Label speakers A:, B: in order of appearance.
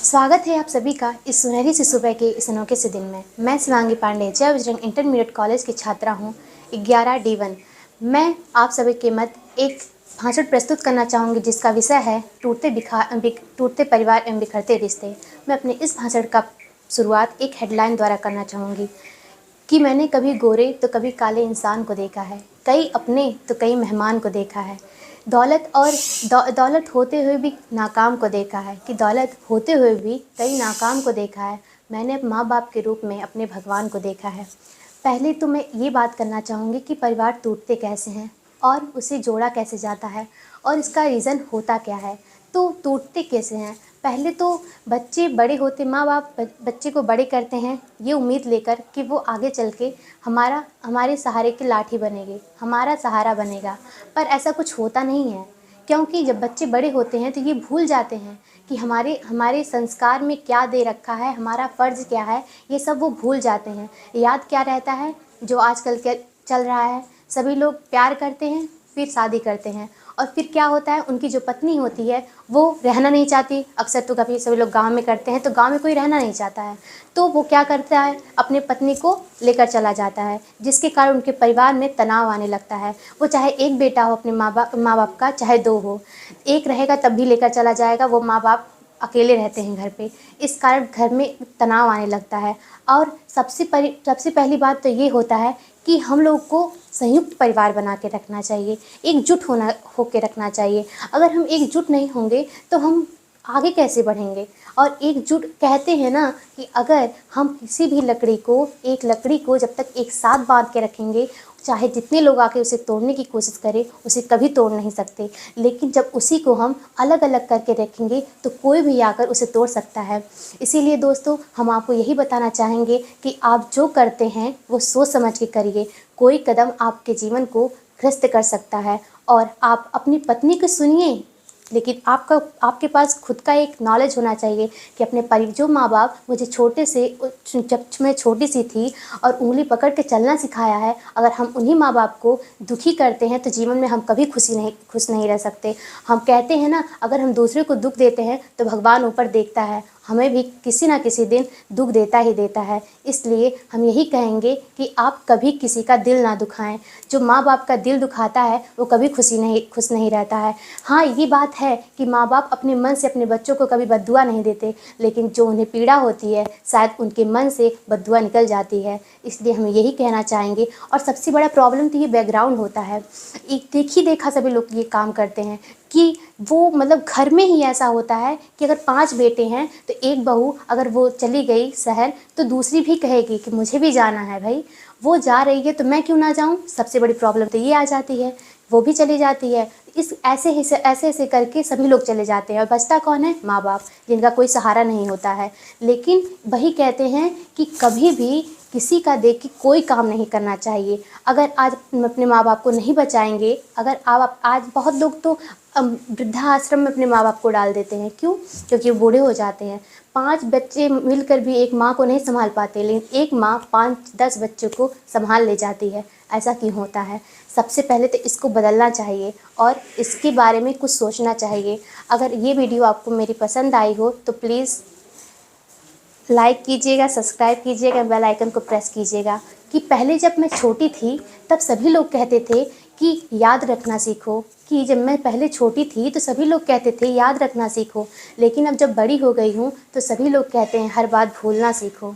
A: स्वागत है आप सभी का इस सुनहरी सी सुबह के इस अनोखे से दिन में। मैं शिवांगी पांडे जय बजरंग इंटरमीडिएट कॉलेज की छात्रा हूँ 11D1। मैं आप सभी के मध्य एक भाषण प्रस्तुत करना चाहूँगी जिसका विषय है टूटते परिवार एवं बिखरते रिश्ते। मैं अपने इस भाषण का शुरुआत एक हेडलाइन द्वारा करना चाहूँगी कि मैंने कभी गोरे तो कभी काले इंसान को देखा है, कई अपने तो कई मेहमान को देखा है। दौलत होते हुए भी नाकाम को देखा है कि दौलत होते हुए भी कई नाकाम को देखा है। मैंने माँ बाप के रूप में अपने भगवान को देखा है। पहले तो मैं ये बात करना चाहूँगी कि परिवार टूटते कैसे हैं और उसे जोड़ा कैसे जाता है और इसका रीज़न होता क्या है। तो टूटते कैसे हैं, पहले तो बच्चे बड़े होते माँ बाप बच्चे को बड़े करते हैं ये उम्मीद लेकर कि वो आगे चल के हमारे सहारे की लाठी बनेगी, हमारा सहारा बनेगा। पर ऐसा कुछ होता नहीं है, क्योंकि जब बच्चे बड़े होते हैं तो ये भूल जाते हैं कि हमारे संस्कार में क्या दे रखा है, हमारा फ़र्ज़ क्या है, ये सब वो भूल जाते हैं। याद क्या रहता है जो आजकल के चल रहा है, सभी लोग प्यार करते हैं फिर शादी करते हैं और फिर क्या होता है उनकी जो पत्नी होती है वो रहना नहीं चाहती। अक्सर तो कभी सभी लोग गांव में करते हैं तो गांव में कोई रहना नहीं चाहता है तो वो क्या करता है अपने पत्नी को लेकर चला जाता है, जिसके कारण उनके परिवार में तनाव आने लगता है। वो चाहे एक बेटा हो अपने माँ बाप का, चाहे दो हो, एक रहेगा तब भी लेकर चला जाएगा। वो माँ बाप अकेले रहते हैं घर पे, इस कारण घर में तनाव आने लगता है। और सबसे पहली बात तो ये होता है कि हम लोग को संयुक्त परिवार बना के रखना चाहिए, एकजुट होके रखना चाहिए। अगर हम एकजुट नहीं होंगे तो हम आगे कैसे बढ़ेंगे। और एकजुट कहते हैं ना कि अगर हम किसी भी एक लकड़ी को जब तक एक साथ बांध के रखेंगे, चाहे जितने लोग आके उसे तोड़ने की कोशिश करें उसे कभी तोड़ नहीं सकते। लेकिन जब उसी को हम अलग अलग करके रखेंगे तो कोई भी आकर उसे तोड़ सकता है। इसीलिए दोस्तों हम आपको यही बताना चाहेंगे कि आप जो करते हैं वो सोच समझ के करिए। कोई कदम आपके जीवन को ग्रस्त कर सकता है। और आप अपनी पत्नी को सुनिए, लेकिन आपके पास खुद का एक नॉलेज होना चाहिए कि अपने जो माँ बाप मुझे छोटे से जब मैं छोटी सी थी और उंगली पकड़ के चलना सिखाया है, अगर हम उन्हीं माँ बाप को दुखी करते हैं तो जीवन में हम कभी खुश नहीं रह सकते। हम कहते हैं ना, अगर हम दूसरे को दुख देते हैं तो भगवान ऊपर देखता है, हमें भी किसी ना किसी दिन दुख देता ही देता है। इसलिए हम यही कहेंगे कि आप कभी किसी का दिल ना दुखाएं। जो माँ बाप का दिल दुखाता है वो कभी खुश नहीं रहता है। हाँ, ये बात है कि माँ बाप अपने मन से अपने बच्चों को कभी बद्दुआ नहीं देते, लेकिन जो उन्हें पीड़ा होती है शायद उनके मन से बद्दुआ निकल जाती है। इसलिए हम यही कहना चाहेंगे। और सबसे बड़ा प्रॉब्लम तो ये बैकग्राउंड होता है। एक देखा सभी लोग ये काम करते हैं कि वो मतलब घर में ही ऐसा होता है कि अगर 5 बेटे हैं तो एक बहू अगर वो चली गई शहर तो दूसरी भी कहेगी कि मुझे भी जाना है भाई, वो जा रही है तो मैं क्यों ना जाऊं। सबसे बड़ी प्रॉब्लम तो ये आ जाती है, वो भी चली जाती है। इस ऐसे करके सभी लोग चले जाते हैं और बचता कौन है, माँ बाप, जिनका कोई सहारा नहीं होता है। लेकिन वही कहते हैं कि कभी भी किसी का देख के कोई काम नहीं करना चाहिए। अगर आज अपने माँ बाप को नहीं बचाएंगे, अगर आप आज बहुत लोग तो वृद्धाश्रम में अपने माँ बाप को डाल देते हैं। क्यों? क्योंकि वो बूढ़े हो जाते हैं। 5 बच्चे मिलकर भी एक माँ को नहीं संभाल पाते, लेकिन एक माँ 5-10 बच्चों को संभाल ले जाती है। ऐसा क्यों होता है? सबसे पहले तो इसको बदलना चाहिए और इसके बारे में कुछ सोचना चाहिए। अगर ये वीडियो आपको मेरी पसंद आई हो तो प्लीज़ लाइक कीजिएगा, सब्सक्राइब कीजिएगा, बेल आइकन को प्रेस कीजिएगा। कि पहले जब मैं छोटी थी तब सभी लोग कहते थे कि याद रखना सीखो, कि जब मैं पहले छोटी थी तो सभी लोग कहते थे याद रखना सीखो, लेकिन अब जब बड़ी हो गई हूँ तो सभी लोग कहते हैं हर बात भूलना सीखो।